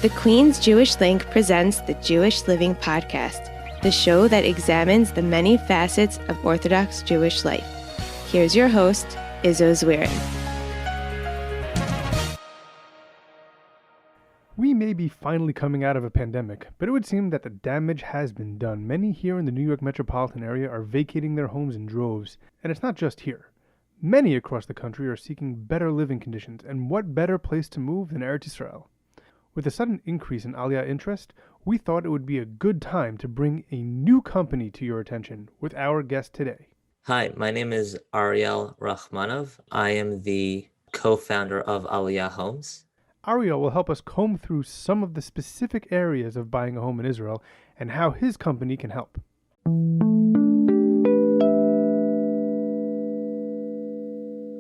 The Queen's Jewish Link presents the Jewish Living Podcast, the show that examines the many facets of Orthodox Jewish life. Here's your host, Izzo Zwirin. We may be finally coming out of a pandemic, but it would seem that the damage has been done. Many here in the New York metropolitan area are vacating their homes in droves, and it's not just here. Many across the country are seeking better living conditions, and what better place to move than Eretz Yisrael? With a sudden increase in Aliyah interest, we thought it would be a good time to bring a new company to your attention with our guest today. Hi, my name is Ariel Rahmanov. I am the co-founder of Aliyah Homes. Ariel will help us comb through some of the specific areas of buying a home in Israel and how his company can help.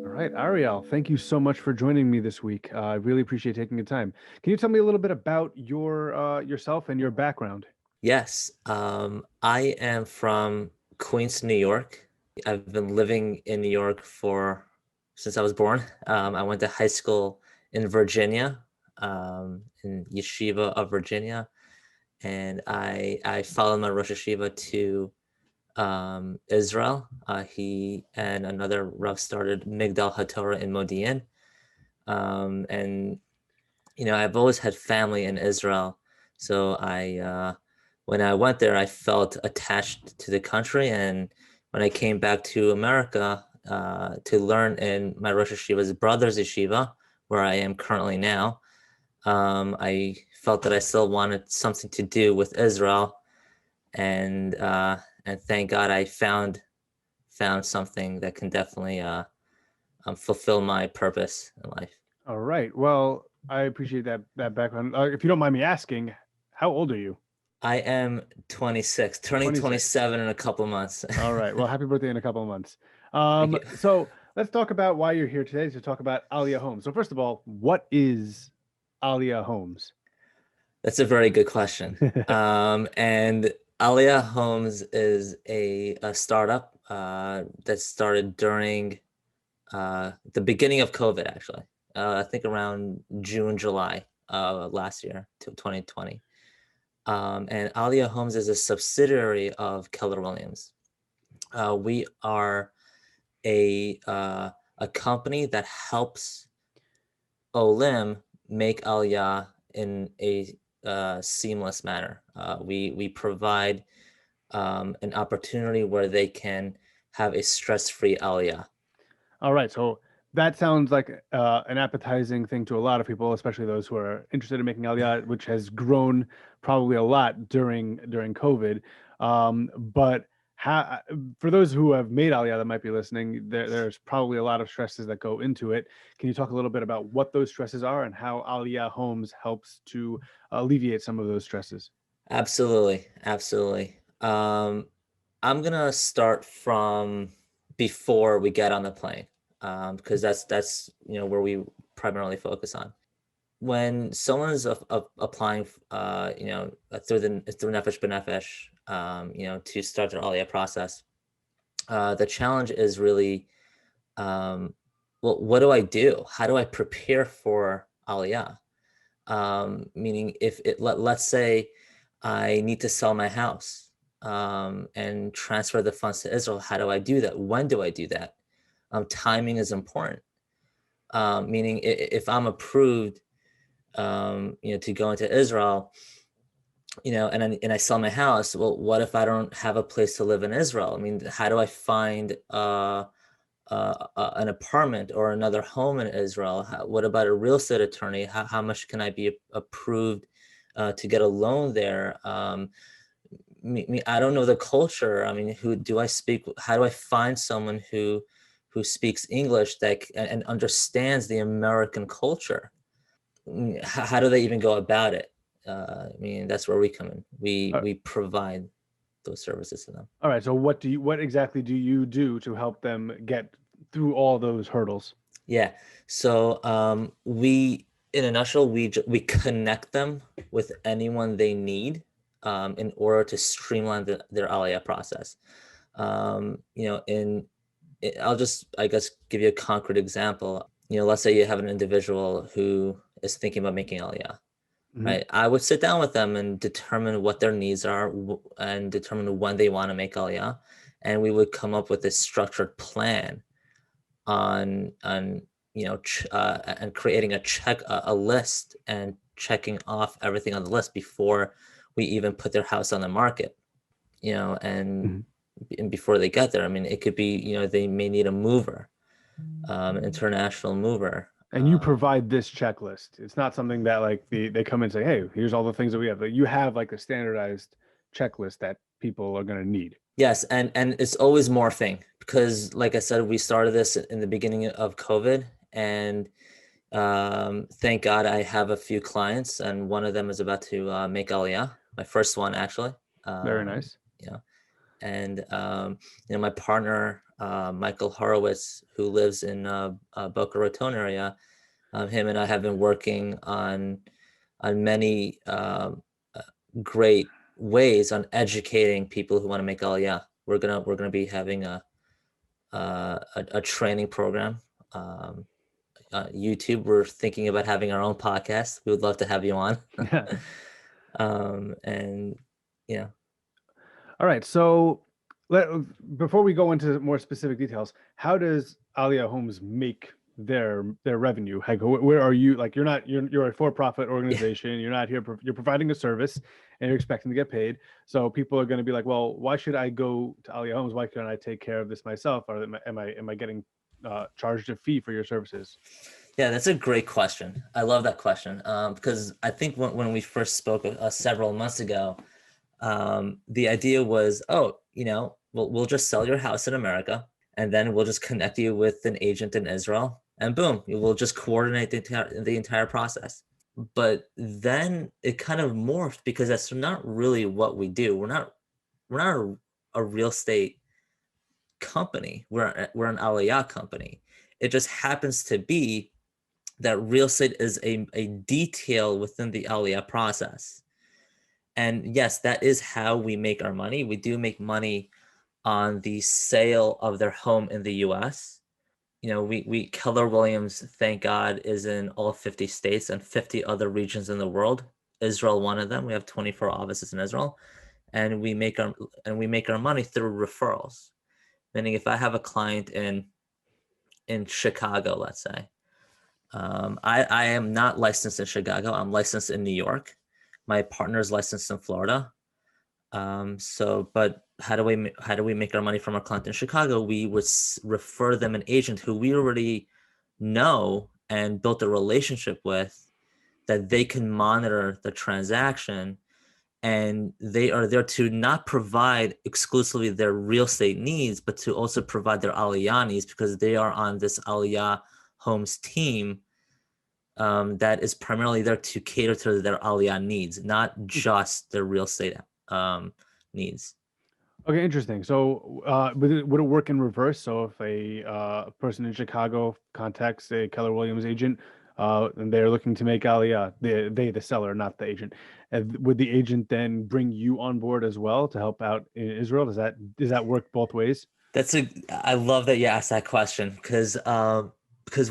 All right, Ariel, thank you so much for joining me this week. I really appreciate taking the time. Can you tell me a little bit about yourself and your background? Yes, I am from Queens, New York. I've been living in New York since I was born. I went to high school in Virginia, in Yeshiva of Virginia, and I followed my Rosh Yeshiva to Israel. He and another Rav started Migdal HaTorah in Modi'in, and I've always had family in Israel, so when I went there, I felt attached to the country, and when I came back to America to learn in my Rosh Yeshiva's brother's yeshiva, where I am currently now, I felt that I still wanted something to do with Israel, and thank God I found something that can definitely fulfill my purpose in life. All right. Well, I appreciate that background. If you don't mind me asking, how old are you? I am 26, turning 27 in a couple months. All right. Well, happy birthday in a couple of months. So let's talk about why you're here today to talk about Aliyah Homes. So first of all, what is Aliyah Homes? That's a very good question. And Aliyah Homes is a startup that started during the beginning of COVID, actually. I think around June, July last year, 2020. And Aliyah Homes is a subsidiary of Keller Williams. We are a company that helps Olim make Aliyah in a seamless manner. We provide an opportunity where they can have a stress-free Aliyah. All right, so that sounds like an appetizing thing to a lot of people, especially those who are interested in making Aliyah, which has grown probably a lot during COVID. But for those who have made Aliyah that might be listening, there's probably a lot of stresses that go into it. Can you talk a little bit about what those stresses are and how Aliyah Homes helps to alleviate some of those stresses? Absolutely. I'm gonna start from before we get on the plane, because that's where we primarily focus on. When someone's applying, through Nefesh B'Nefesh, to start their Aliyah process, the challenge is really, well, what do I do? How do I prepare for Aliyah? Meaning, let's say I need to sell my house and transfer the funds to Israel. How do I do that? When do I do that? Timing is important. Meaning, if I'm approved, to go into Israel, and I sell my house, well, what if I don't have a place to live in Israel? I mean, how do I find an apartment or another home in Israel? What about a real estate attorney? How much can I be approved to get a loan there? I don't know the culture. I mean, who do I speak? How do I find someone who speaks English and understands the American culture? How do they even go about it? That's where we come in. We provide those services to them. All right. So what exactly do you do to help them get through all those hurdles? Yeah. So we, in a nutshell, we connect them with anyone they need in order to streamline their Aliyah process. I'll just, I guess, give you a concrete example. Let's say you have an individual who is thinking about making Aliyah. right? I would sit down with them and determine what their needs are and determine when they want to make Aliyah. And we would come up with a structured plan on and creating a list and checking off everything on the list before we even put their house on the market, and before they get there. I mean, it could be, they may need a mover, international mover. And you provide this checklist. It's not something that like they come and say, hey, here's all the things that we have. Like, you have like a standardized checklist that people are going to need. Yes, and it's always morphing because, like I said, we started this in the beginning of COVID, and thank God I have a few clients, and one of them is about to make Aliyah, my first one actually. Very nice. And my partner Michael Horowitz, who lives in Boca Raton area, him and I have been working on many great ways on educating people who want to make Aliyah. We're gonna be having a training program. YouTube. We're thinking about having our own podcast. We would love to have you on. And yeah. All right. So before we go into more specific details, how does Aliyah Homes make their revenue? Like, where are you? Like, you're a for-profit organization. You're not here. You're providing a service and you're expecting to get paid. So people are going to be like, well, why should I go to Aliyah Homes? Why can't I take care of this myself? Or am I getting charged a fee for your services? Yeah, that's a great question. I love that question because I think when we first spoke several months ago, the idea was, we'll just sell your house in America, and then we'll just connect you with an agent in Israel, and boom, we'll just coordinate the entire process. But then it kind of morphed because that's not really what we do. We're not a real estate company. We're an Aliyah company. It just happens to be that real estate is a detail within the Aliyah process. And yes, that is how we make our money. We do make money on the sale of their home in the US. We Keller Williams, thank God, is in all 50 states and 50 other regions in the world. Israel, one of them. We have 24 offices in Israel, and we make our money through referrals. Meaning, if I have a client in Chicago, let's say, I am not licensed in Chicago. I'm licensed in New York. My partner is licensed in Florida. But how do we make our money from our client in Chicago? We would refer them an agent who we already know and built a relationship with, that they can monitor the transaction, and they are there to not provide exclusively their real estate needs, but to also provide their Aliyah needs, because they are on this Aliyah Homes team that is primarily there to cater to their Aliyah needs, not just their real estate needs. Okay, interesting. So would it work in reverse? So if a person in Chicago contacts a Keller Williams agent and they're looking to make Aliyah, the seller, not the agent, would the agent then bring you on board as well to help out in Israel? Does that work both ways? I love that you asked that question, because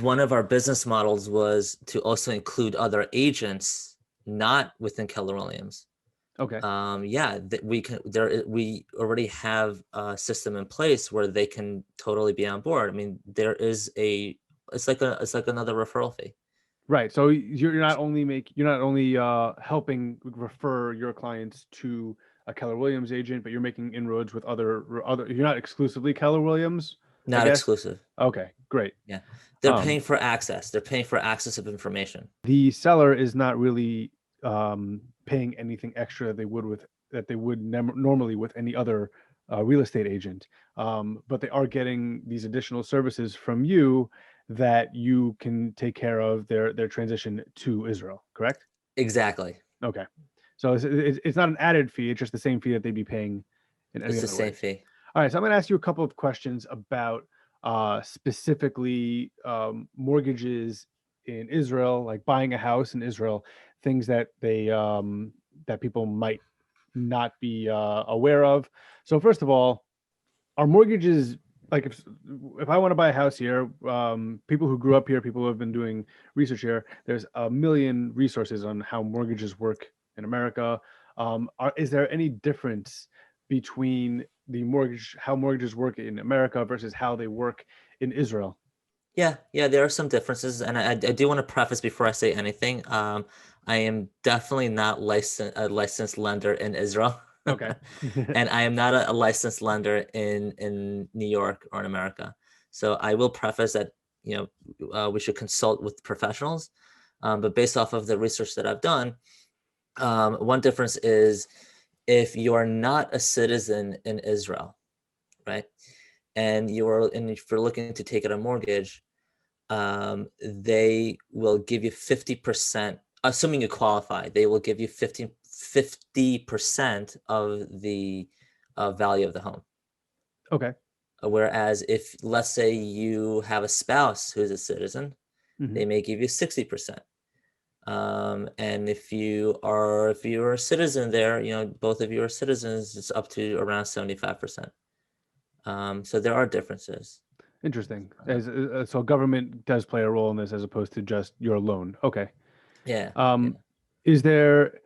one of our business models was to also include other agents not within Keller Williams. Okay. We already have a system in place where they can totally be on board. I mean, it's like another referral fee. Right. So you're not only helping refer your clients to a Keller Williams agent, but you're making inroads with other. You're not exclusively Keller Williams. Not exclusive. Okay, great. Yeah, they're paying for access. They're paying for access of information. The seller is not really paying anything extra they would normally with any other real estate agent, but they are getting these additional services from you that you can take care of their transition to Israel, correct? Exactly. Okay, so it's not an added fee; it's just the same fee that they'd be paying in any other way. It's the same fee. All right, so I'm going to ask you a couple of questions about specifically mortgages in Israel, like buying a house in Israel, things that that people might not be aware of. So first of all, are mortgages like if I want to buy a house here, people who grew up here, people who have been doing research here, there's a million resources on how mortgages work in America. Is there any difference between how mortgages work in America versus how they work in Israel? Yeah, there are some differences, and I do want to preface before I say anything. I am definitely not a licensed lender in Israel. Okay. And I am not a licensed lender in New York or in America. So I will preface that, we should consult with professionals. But based off of the research that I've done, one difference is if you are not a citizen in Israel, right? And if you're looking to take out a mortgage, they will give you 50%, assuming you qualify, they will give you 50% of the value of the home. Okay. Whereas if, let's say you have a spouse who's a citizen, Mhm. they may give you 60%. And if you're a citizen there, both of you are citizens, it's up to around 75%. So there are differences. Interesting. So government does play a role in this as opposed to just your loan. Okay. Yeah. Is there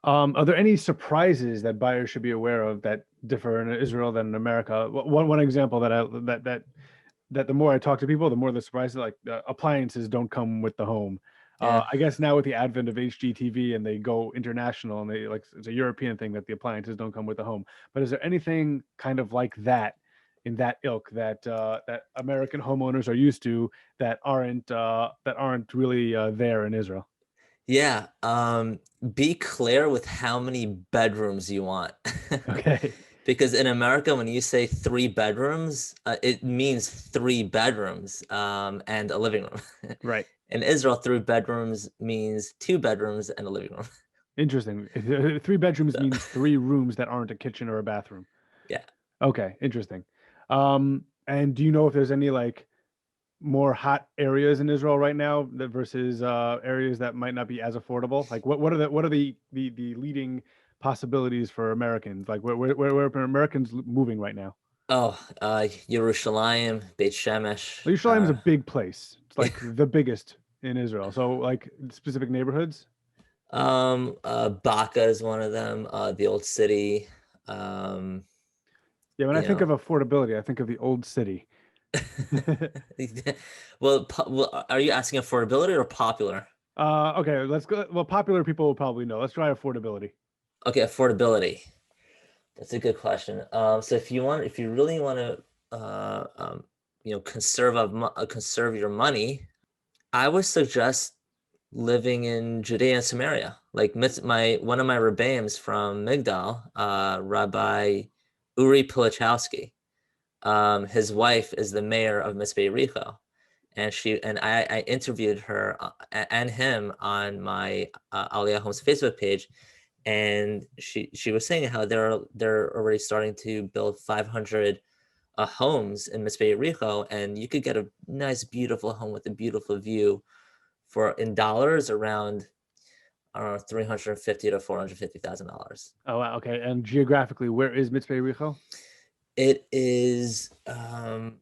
are there any surprises that buyers should be aware of that differ in Israel than in America? One example that the more I talk to people, the more the surprises, like appliances don't come with the home. Yeah. I guess now with the advent of HGTV and they go international and they like it's a European thing that the appliances don't come with the home. But is there anything kind of like that in that ilk that that American homeowners are used to that aren't really there in Israel? Yeah. Be clear with how many bedrooms you want. Okay. Because in America, when you say 3 bedrooms, it means 3 bedrooms and a living room. Right. In Israel, 3 bedrooms means 2 bedrooms and a living room. Interesting. 3 bedrooms means 3 rooms that aren't a kitchen or a bathroom. Yeah. Okay, interesting. And do you know if there's any like more hot areas in Israel right now versus areas that might not be as affordable? Like what are the leading possibilities for Americans? Like where are Americans moving right now? Oh, Yerushalayim, Beit Shemesh. Yerushalayim is a big place. It's like the biggest in Israel. So like specific neighborhoods? Baca is one of them. The Old City. Yeah, when I think of affordability, I think of the Old City. Well, are you asking affordability or popular? Okay, let's go. Well, popular people will probably know. Let's try affordability. Okay, affordability. That's a good question. So if you really want to, conserve your money, I would suggest living in Judea and Samaria. Like one of my rebbeim from Migdal, Rabbi Uri Pilichowski. His wife is the mayor of Mitzvah Yericho, and I interviewed her and him on my Aliyah Homes Facebook page, and she was saying how they're already starting to build 500 homes in Mitzvah Yericho, and you could get a nice, beautiful home with a beautiful view for in dollars around $350 to $450,000. Oh, wow. Okay. And geographically, where is Mitzvah Yericho? It is I'm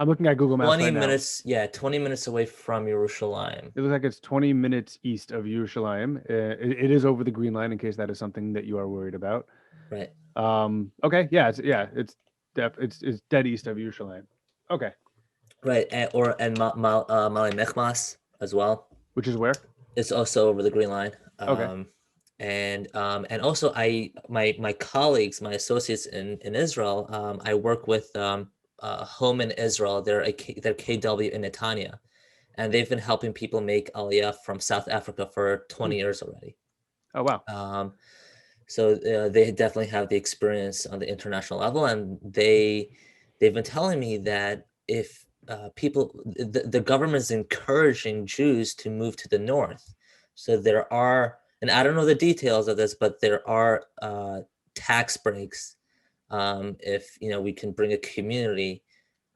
looking at Google Maps 20 right minutes, 20 minutes away from Yerushalayim. It looks like it's 20 minutes east of Yerushalayim. It is over the Green Line, in case that is something that you are worried about. Right. Okay. Yeah. It's dead east of Yerushalayim. Okay. Right. And Malay Mechmas as well. Which is where? It's also over the Green Line. Okay. And also my colleagues, my associates in Israel, I work with Home in Israel. They're KW in Netanya, and they've been helping people make Aliyah from South Africa for 20 years already. Oh, wow. So they definitely have the experience on the international level, and they've been telling me that if the government is encouraging Jews to move to the north. So there are, and I don't know the details of this, but there are tax breaks if we can bring a community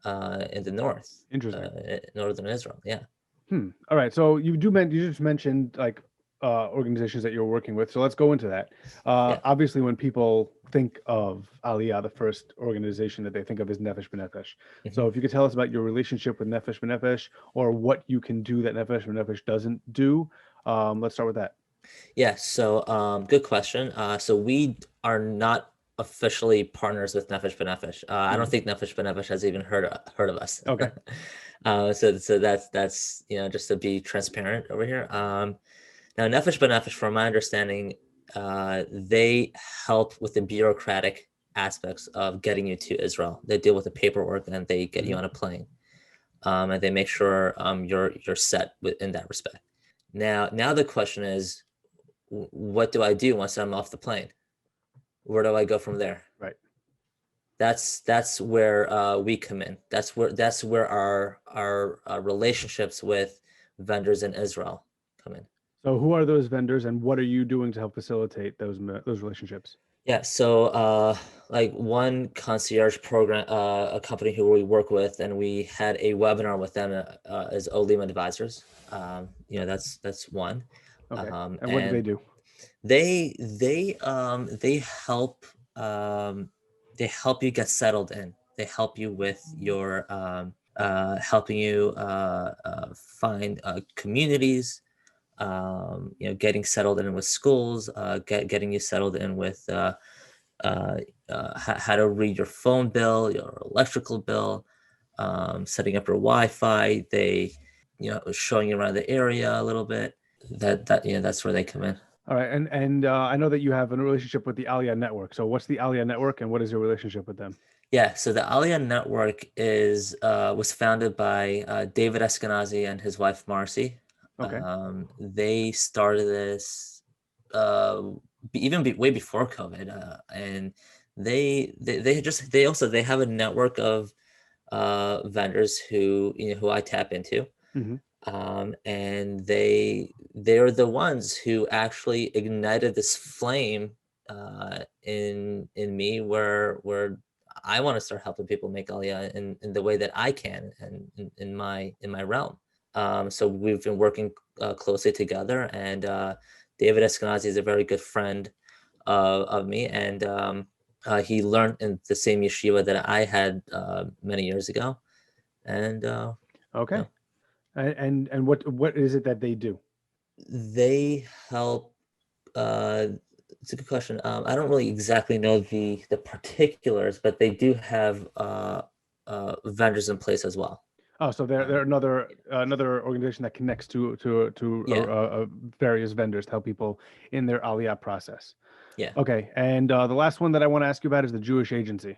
in the north. Interesting. Northern Israel. Yeah. All right. So you just mentioned like organizations that you're working with. So let's go into that. Yeah. Obviously, when people think of Aliyah, the first organization that they think of is Nefesh B'Nefesh. So if you could tell us about your relationship with Nefesh B'Nefesh, or what you can do that Nefesh B'Nefesh doesn't do, let's start with that. Yeah, so good question. So we are not officially partners with Nefesh B'Nefesh. I don't think Nefesh B'Nefesh has even heard of us. Okay. So that's just to be transparent over here. Now Nefesh B'Nefesh, from my understanding, they help with the bureaucratic aspects of getting you to Israel. They deal with the paperwork and they get you on a plane, and they make sure you're set in that respect. Now the question is, what do I do once I'm off the plane? Where do I go from there? Right. That's where we come in. That's where our relationships with vendors in Israel come in. So who are those vendors, and what are you doing to help facilitate those relationships? Yeah, so like one concierge program, a company who we work with, and we had a webinar with them as Olim advisors. That's one. Okay. And what do they do? They help you get settled in. They help you with your helping you find communities, getting settled in with schools, getting you settled in with how to read your phone bill, your electrical bill, setting up your Wi-Fi. They showing you around the area a little bit. That's where they come in. All right, and I know that you have a relationship with the Aliyah Network. So what's the Aliyah Network, and what is your relationship with them? Yeah, so the Aliyah Network was founded by David Eskenazi and his wife Marcy. Okay. They started this way before COVID, and they also have a network of vendors who I tap into. And they're the ones who actually ignited this flame in me where I want to start helping people make Aliyah in the way that I can and in my realm. So we've been working closely together, and David Eskenazi is a very good friend of me, and he learned in the same yeshiva that I had many years ago. And okay. And what is it that they do? They help. It's a good question. I don't really exactly know the particulars, but they do have vendors in place as well. Oh, so they're another organization that connects to various vendors to help people in their Aliyah process. Yeah. Okay, and the last one that I want to ask you about is the Jewish Agency.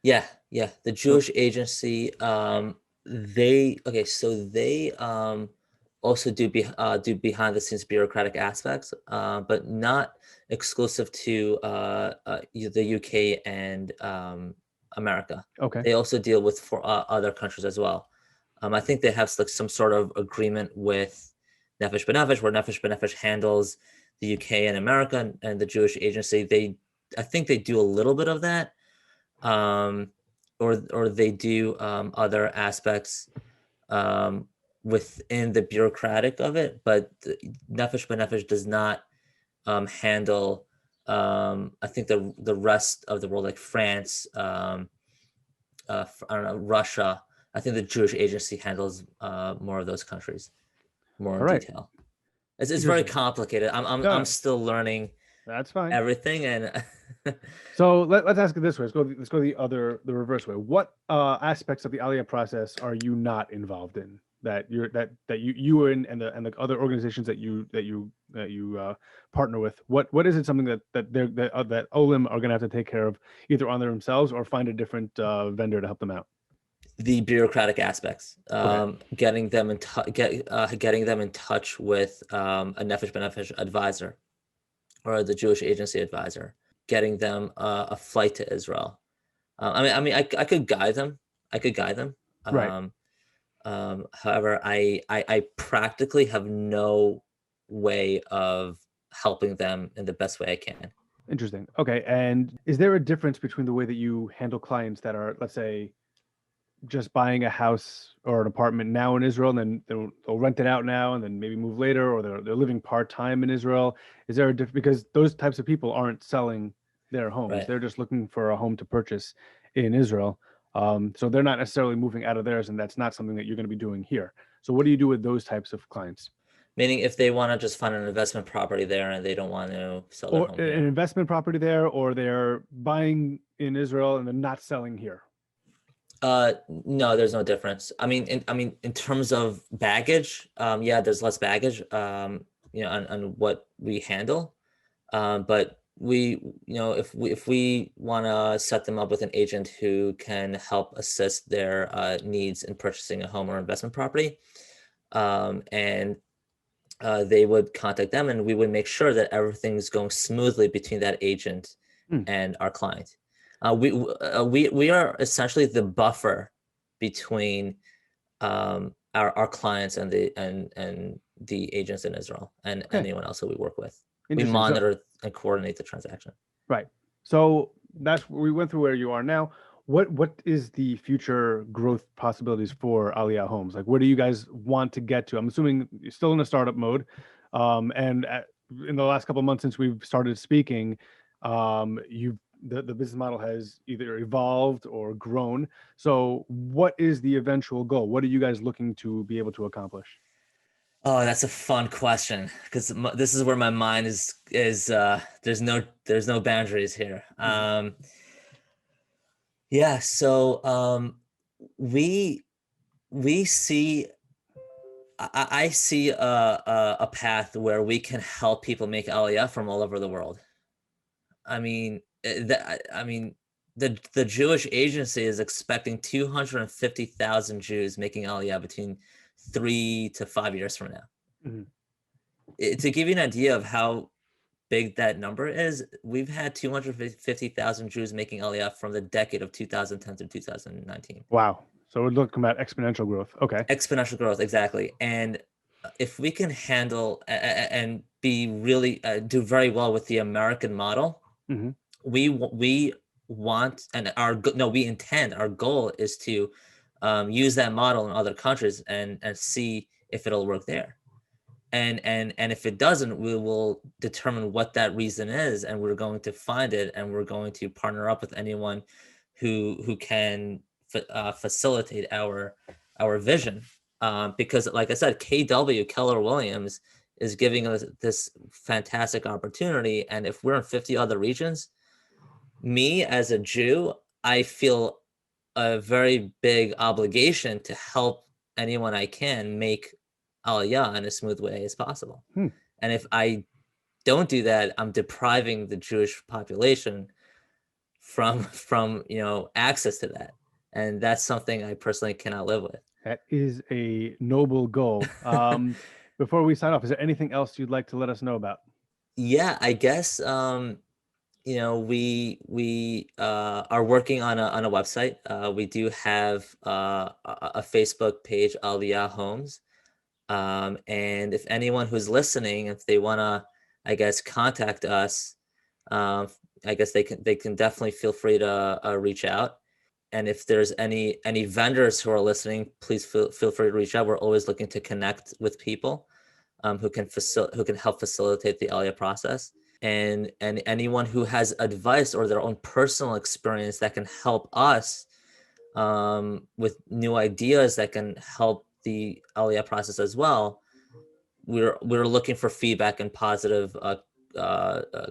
Yeah. The Jewish Agency. They also do behind the scenes bureaucratic aspects, but not exclusive to the UK and America. Okay. They also deal with for other countries as well. I think they have like some sort of agreement with Nefesh B'Nefesh, where Nefesh B'Nefesh handles the UK and America, and the Jewish Agency. I think they do a little bit of that, or they do other aspects within the bureaucratic of it, but Nefesh B'Nefesh does not handle. I think the rest of the world, like France, I don't know, Russia. I think the Jewish Agency handles more of those countries, more in detail. It's very complicated. I'm still learning. That's fine. Everything and. So let's ask it this way. Let's go the reverse way. What aspects of the Aliyah process are you not involved in that you and the other organizations that you partner with? What is it something that Olim are going to have to take care of either on themselves or find a different vendor to help them out? The bureaucratic aspects, getting them in touch with a Nefesh B'Nefesh advisor or the Jewish Agency advisor, getting them a flight to Israel. I could guide them. Right. However, I practically have no way of helping them in the best way I can. Interesting. Okay. And is there a difference between the way that you handle clients that are, let's say, just buying a house or an apartment now in Israel, and then they'll rent it out now, and then maybe move later, or they're living part-time in Israel? Is there a because those types of people aren't selling their homes; Right. they're just looking for a home to purchase in Israel. So they're not necessarily moving out of theirs, and that's not something that you're going to be doing here. So what do you do with those types of clients? Meaning if they want to just find an investment property there and they don't want to sell their Or home an here. investment property there, or they're buying in Israel and they're not selling here? No, there's no difference. I mean, in terms of baggage, yeah, there's less baggage, on what we handle. But we, if we want to set them up with an agent who can help assist their needs in purchasing a home or investment property, and they would contact them, and we would make sure that everything's going smoothly between that agent Hmm. and our client. We are essentially the buffer between our clients and the agents in Israel and Okay. anyone else that we work with. We Interesting. monitor and coordinate the transaction. Right. So we went through where you are now. What is the future growth possibilities for Aliyah Homes? Like, where do you guys want to get to? I'm assuming you're still in a startup mode, and in the last couple of months since we've started speaking, the business model has either evolved or grown. So, what is the eventual goal? What are you guys looking to be able to accomplish? Oh, that's a fun question because this is where my mind is. There's no boundaries here. Yeah. So we we see. I see a path where we can help people make Aliyah from all over the world. I mean, the Jewish agency is expecting 250,000 Jews making Aliyah between 3 to 5 years from now. Mhm. To give you an idea of how big that number is, we've had 250,000 Jews making Aliyah from the decade of 2010 to 2019. Wow. So we're looking at exponential growth. Okay. Exponential growth, exactly. And if we can handle and be really do very well with the American model, Hmm. we want and we intend, our goal is to use that model in other countries and see if it'll work there. And if it doesn't, we will determine what that reason is, and we're going to find it, and we're going to partner up with anyone who can facilitate our vision. Because, like I said, Keller Williams is giving us this fantastic opportunity, and if we're in 50 other regions, me as a Jew, I feel a very big obligation to help anyone I can make Aliyah in a smooth way as possible. Hmm. And if I don't do that, I'm depriving the Jewish population from access to that. And that's something I personally cannot live with. That is a noble goal. Before we sign off, is there anything else you'd like to let us know about? Yeah, I guess we are working on a website. We do have a Facebook page, Aliyah Homes. And if anyone who's listening, if they want to, I guess, contact us, I guess they can definitely feel free to reach out. And if there's any vendors who are listening, please feel free to reach out. We're always looking to connect with people who can help facilitate the Aliyah process. And anyone who has advice or their own personal experience that can help us with new ideas that can help the Aliyah process as well. We're looking for feedback and positive,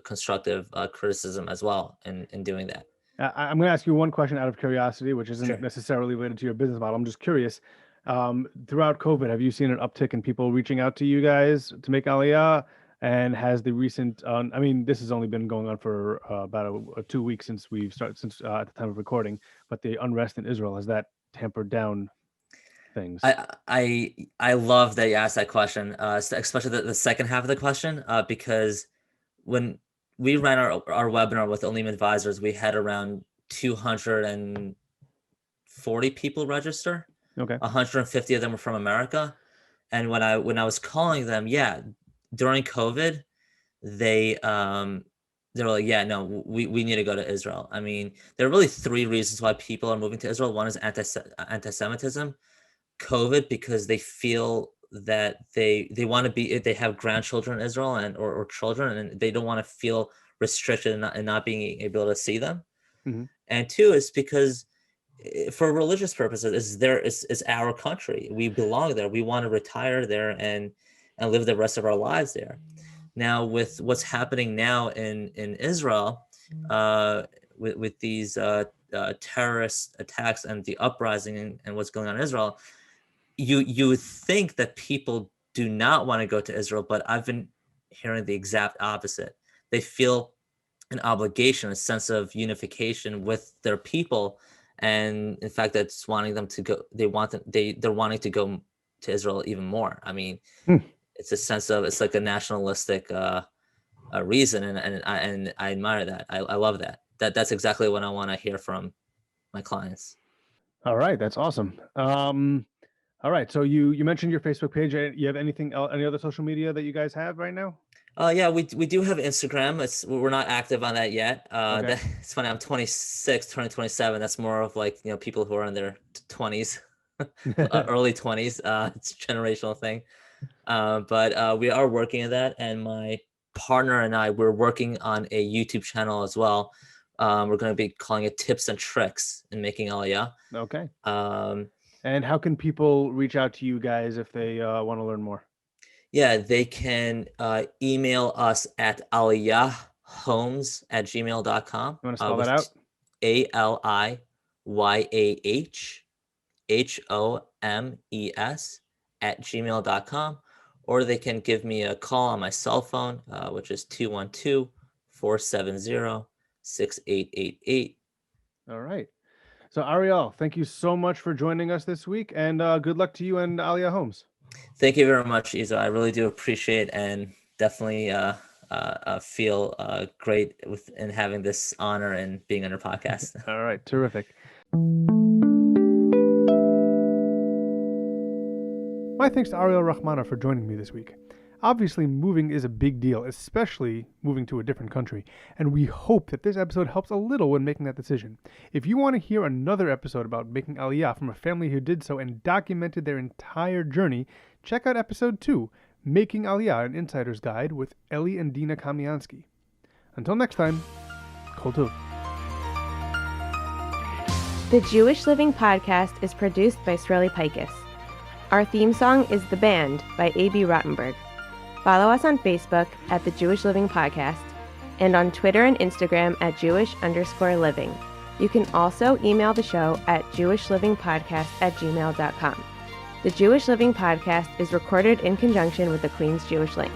constructive criticism as well in doing that. I'm going to ask you one question out of curiosity, which isn't Sure. necessarily related to your business model. I'm just curious. Throughout COVID, have you seen an uptick in people reaching out to you guys to make Aliyah? And has the recent, I mean, this has only been going on for about 2 weeks since we've started, since at the time of recording, but the unrest in Israel, has that tampered down things? I love that you asked that question, especially the second half of the question, because when we ran our webinar with Olim Advisors, we had around 240 people register. Okay. 150 of them were from America. And when I was calling them, yeah, during COVID, they they're like, yeah, no, we need to go to Israel. I mean, there are really three reasons why people are moving to Israel. One is anti-Semitism, COVID, because they feel that they want to be, they have grandchildren in Israel or children, and they don't want to feel restricted and not being able to see them. Mm-hmm. And two is because for religious purposes, is our country. We belong there. We want to retire there and live the rest of our lives there. Now, with what's happening now in Israel, with these terrorist attacks and the uprising and what's going on in Israel, you would think that people do not want to go to Israel, but I've been hearing the exact opposite. They feel an obligation, a sense of unification with their people, and in fact, that's wanting them to go. They're wanting to go to Israel even more. I mean, it's a sense of, it's like a nationalistic reason, and I admire that. I love that. That's exactly what I want to hear from my clients. All right, that's awesome. All right, so you mentioned your Facebook page. You have anything else, any other social media that you guys have right now? Yeah, we do have Instagram. We're not active on that yet. Okay. It's funny. I'm 26, turning 27. That's more of like, people who are in their 20s, early 20s. It's a generational thing. But we are working on that, and my partner and I, we're working on a YouTube channel as well. We're going to be calling it Tips and Tricks in Making Aliyah. Okay. And how can people reach out to you guys if they want to learn more? Yeah, they can email us at aliyahhomes@gmail.com. You want to spell that out? ALIYAHHOMES@gmail.com. Or they can give me a call on my cell phone, which is 212-470-6888. All right. So Ariel, thank you so much for joining us this week, and good luck to you and Aliyah Homes. Thank you very much, Izo. I really do appreciate and definitely feel great in having this honor and being on your podcast. All right, terrific. My thanks to Ariel Rahmanov for joining me this week. Obviously, moving is a big deal, especially moving to a different country, and we hope that this episode helps a little when making that decision. If you want to hear another episode about making Aliyah from a family who did so and documented their entire journey, check out episode 2, Making Aliyah, an Insider's Guide with Ellie and Dina Kamiansky. Until next time, Kol Tov. The Jewish Living Podcast is produced by Sreli Paikus. Our theme song is The Band by A.B. Rottenberg. Follow us on Facebook at The Jewish Living Podcast and on Twitter and Instagram at Jewish_living. You can also email the show at jewishlivingpodcast@gmail.com. The Jewish Living Podcast is recorded in conjunction with the Queens Jewish Link.